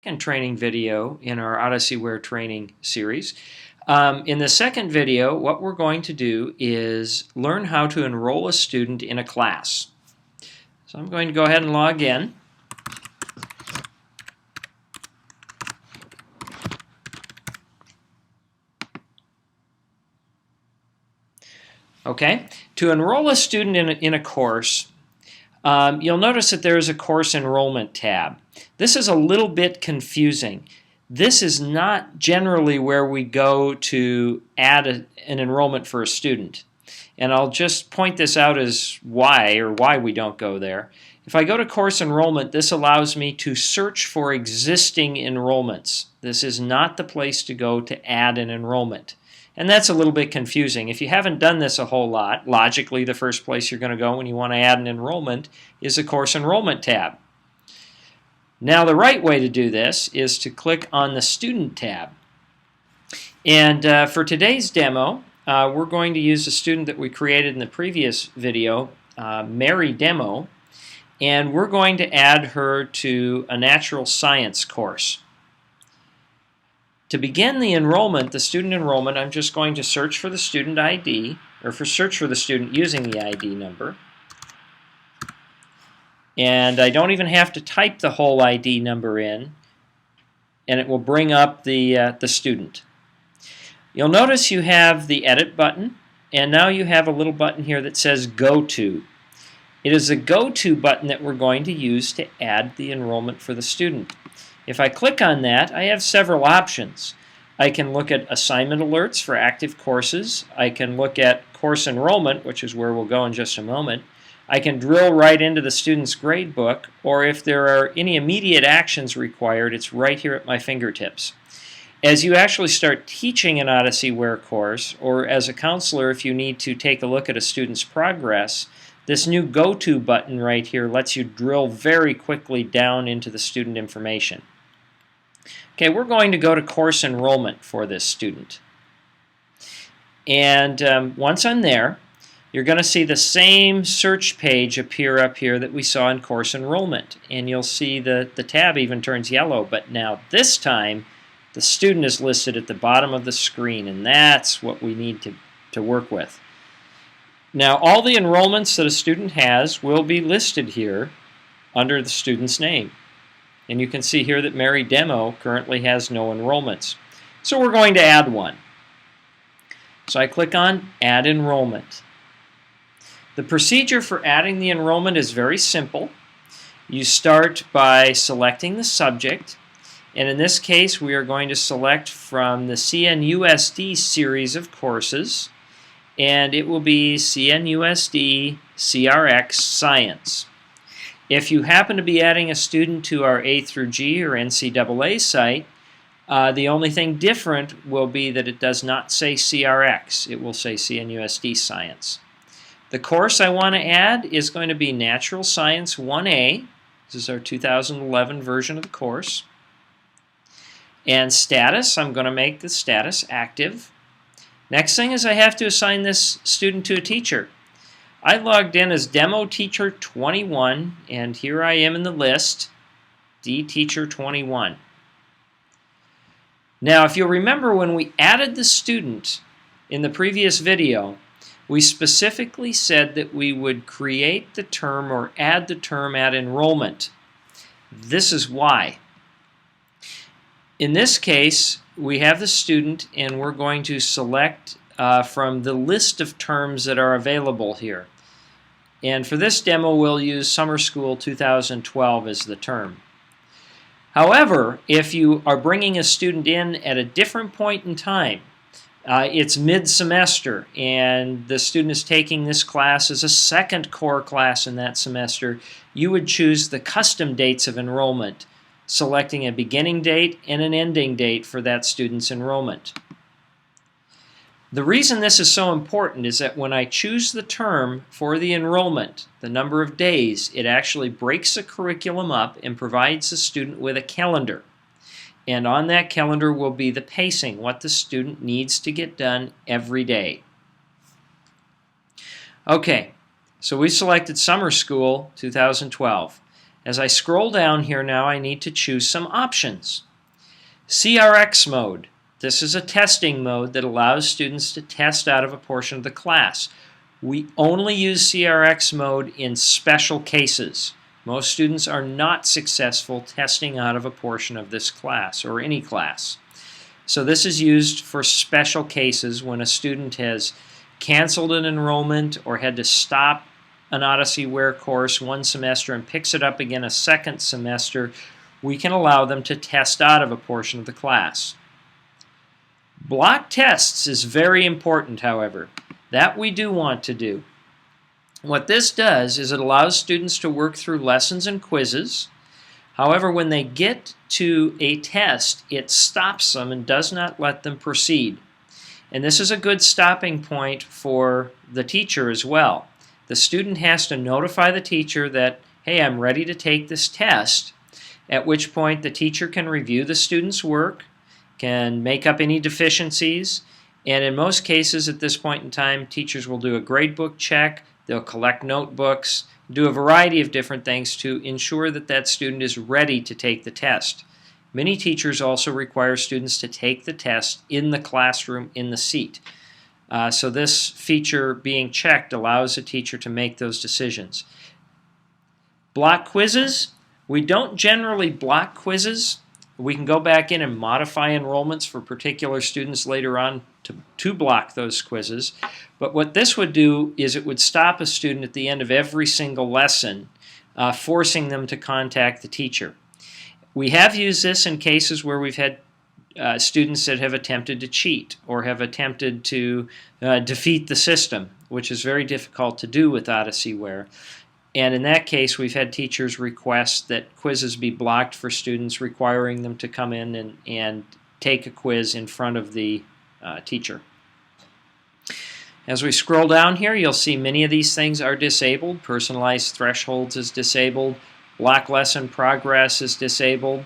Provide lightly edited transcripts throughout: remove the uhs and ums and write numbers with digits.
Second training video in our Odysseyware training series. In the second video, what we're going to do is learn how to enroll a student in a class. So I'm going to go ahead and log in. Okay, to enroll a student in a course, you'll notice that there is a course enrollment tab. This is a little bit confusing. This is not generally where we go to add an enrollment for a student. And I'll just point this out as why we don't go there. If I go to course enrollment, this allows me to search for existing enrollments. This is not the place to go to add an enrollment. And that's a little bit confusing. If you haven't done this a whole lot, logically the first place you're going to go when you want to add an enrollment is the course enrollment tab. Now the right way to do this is to click on the student tab. And for today's demo, we're going to use a student that we created in the previous video, Mary Demo, and we're going to add her to a natural science course. To begin the enrollment, the student enrollment, I'm just going to search for the student ID, or search for the student using the ID number. And I don't even have to type the whole ID number in, and it will bring up the student. You'll notice you have the Edit button, and now you have a little button here that says Go To. It is the Go To button that we're going to use to add the enrollment for the student. If I click on that, I have several options. I can look at assignment alerts for active courses. I can look at course enrollment, which is where we'll go in just a moment. I can drill right into the student's gradebook, or if there are any immediate actions required, it's right here at my fingertips. As you actually start teaching an Odysseyware course, or as a counselor if you need to take a look at a student's progress, this new Go To button right here lets you drill very quickly down into the student information. Okay, we're going to go to course enrollment for this student. And once I'm there, you're going to see the same search page appear up here that we saw in course enrollment. And you'll see the tab even turns yellow, but now this time the student is listed at the bottom of the screen, and that's what we need to work with. Now all the enrollments that a student has will be listed here under the student's name. And you can see here that Mary Demo currently has no enrollments. So we're going to add one. So I click on Add Enrollment. The procedure for adding the enrollment is very simple. You start by selecting the subject, and in this case we are going to select from the CNUSD series of courses, and it will be CNUSD CRX Science. If you happen to be adding a student to our A through G or NCAA site, the only thing different will be that it does not say CRX. It will say CNUSD Science. The course I want to add is going to be Natural Science 1A. This is our 2011 version of the course. And status, I'm going to make the status active. Next thing is I have to assign this student to a teacher. I logged in as Demo Teacher 21, and here I am in the list, D Teacher 21. Now, if you'll remember when we added the student in the previous video, we specifically said that we would create the term or add the term at enrollment. This is why. In this case, we have the student, and we're going to select from the list of terms that are available here. And for this demo, we'll use Summer School 2012 as the term. However, if you are bringing a student in at a different point in time, it's mid-semester, and the student is taking this class as a second core class in that semester, you would choose the custom dates of enrollment, selecting a beginning date and an ending date for that student's enrollment. The reason this is so important is that when I choose the term for the enrollment, the number of days, it actually breaks the curriculum up and provides the student with a calendar. And on that calendar will be the pacing, what the student needs to get done every day. Okay, so we selected Summer School 2012. As I scroll down here now, I need to choose some options. CRX mode. This is a testing mode that allows students to test out of a portion of the class. We only use CRX mode in special cases. Most students are not successful testing out of a portion of this class or any class. So this is used for special cases when a student has canceled an enrollment or had to stop an Odysseyware course one semester and picks it up again a second semester. We can allow them to test out of a portion of the class. Block tests is very important, however. That we do want to do. What this does is it allows students to work through lessons and quizzes. However, when they get to a test, it stops them and does not let them proceed. And this is a good stopping point for the teacher as well. The student has to notify the teacher that, hey, I'm ready to take this test, at which point the teacher can review the student's work, can make up any deficiencies, and in most cases at this point in time, teachers will do a gradebook check, they'll collect notebooks, do a variety of different things to ensure that that student is ready to take the test. Many teachers also require students to take the test in the classroom in the seat. So this feature being checked allows a teacher to make those decisions. Block quizzes. We don't generally block quizzes. We can go back in and modify enrollments for particular students later on to block those quizzes. But what this would do is it would stop a student at the end of every single lesson, forcing them to contact the teacher. We have used this in cases where we've had students that have attempted to cheat or have attempted to defeat the system, which is very difficult to do with Odysseyware. And in that case, we've had teachers request that quizzes be blocked for students, requiring them to come in and take a quiz in front of the teacher. As we scroll down here, you'll see many of these things are disabled. Personalized thresholds is disabled. Block lesson progress is disabled.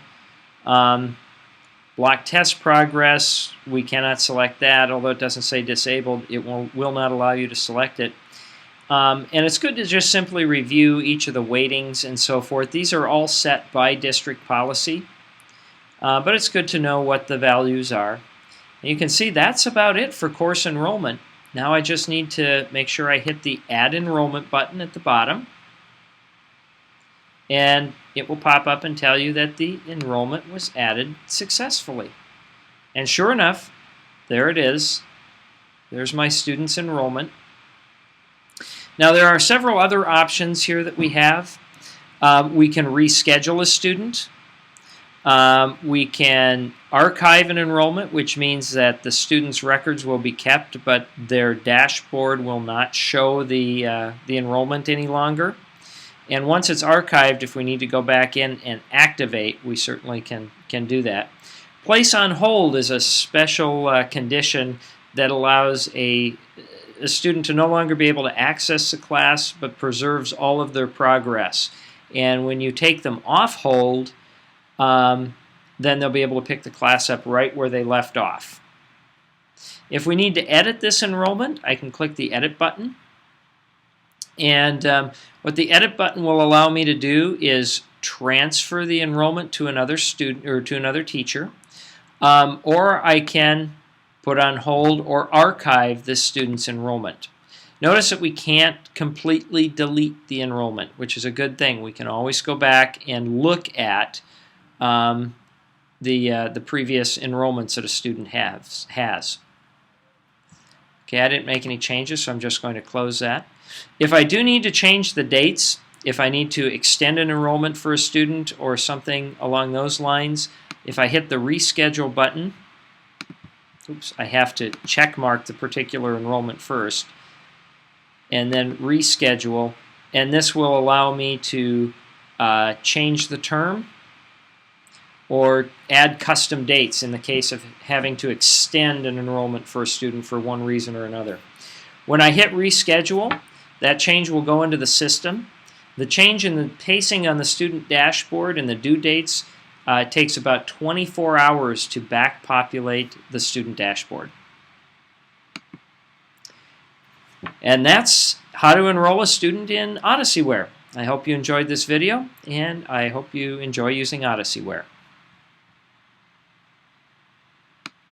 Block test progress, we cannot select that, although it doesn't say disabled. It will not allow you to select it. And it's good to just simply review each of the weightings and so forth. These are all set by district policy, but it's good to know what the values are. And you can see that's about it for course enrollment. Now I just need to make sure I hit the Add Enrollment button at the bottom, and it will pop up and tell you that the enrollment was added successfully. And sure enough, there it is. There's my student's enrollment. Now there are several other options here that we have. We can reschedule a student. We can archive an enrollment, which means that the student's records will be kept, but their dashboard will not show the enrollment any longer. And once it's archived, if we need to go back in and activate, we certainly can do that. Place on hold is a special condition that allows a student to no longer be able to access the class, but preserves all of their progress. And when you take them off hold, then they'll be able to pick the class up right where they left off. If we need to edit this enrollment, I can click the Edit button. And what the Edit button will allow me to do is transfer the enrollment to another student or to another teacher, or I can put on hold or archive this student's enrollment. Notice that we can't completely delete the enrollment, which is a good thing. We can always go back and look at the previous enrollments that a student has. Okay, I didn't make any changes, so I'm just going to close that. If I do need to change the dates, if I need to extend an enrollment for a student or something along those lines, if I hit the Reschedule button, I have to check mark the particular enrollment first, and then reschedule, and this will allow me to change the term or add custom dates in the case of having to extend an enrollment for a student for one reason or another. When I hit reschedule, that change will go into the system. The change in the pacing on the student dashboard and the due dates takes about 24 hours to back populate the student dashboard. And that's how to enroll a student in Odysseyware. I hope you enjoyed this video, and I hope you enjoy using Odysseyware.